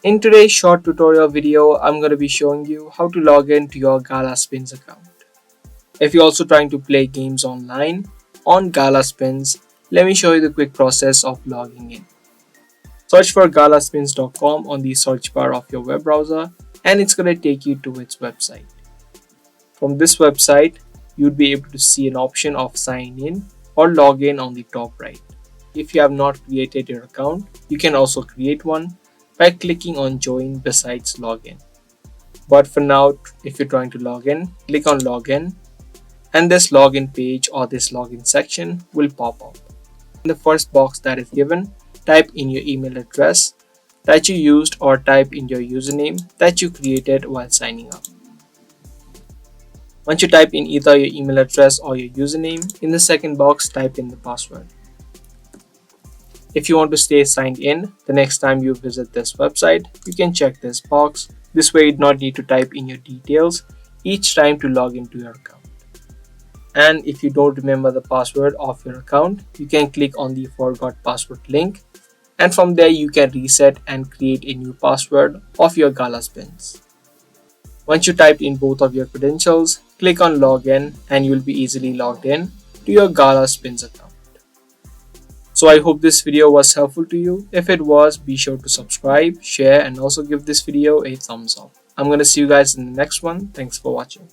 In today's short tutorial video, I'm going to be showing you how to log in to your Gala Spins account. If you're also trying to play games online on Gala Spins, let me show you the quick process of logging in. Search for galaspins.com on the search bar of your web browser and it's going to take you to its website. From this website, you'd be able to see an option of sign in or log in on the top right. If you have not created your account, you can also create one by clicking on join besides login. But for now, if you're trying to log in, click on login and this login page or this login section will pop up. In the first box that is given, type in your email address that you used or type in your username that you created while signing up. Once you type in either your email address or your username, in the second box type in the password. If you want to stay signed in, the next time you visit this website, you can check this box. This way you do not need to type in your details each time to log into your account. And if you don't remember the password of your account, you can click on the forgot password link and from there you can reset and create a new password of your Gala Spins. Once you typed in both of your credentials, click on login and you will be easily logged in to your Gala Spins account. So I hope this video was helpful to you. If it was, be sure to subscribe, share and also give this video a thumbs up. I'm going to see you guys in the next one. Thanks for watching.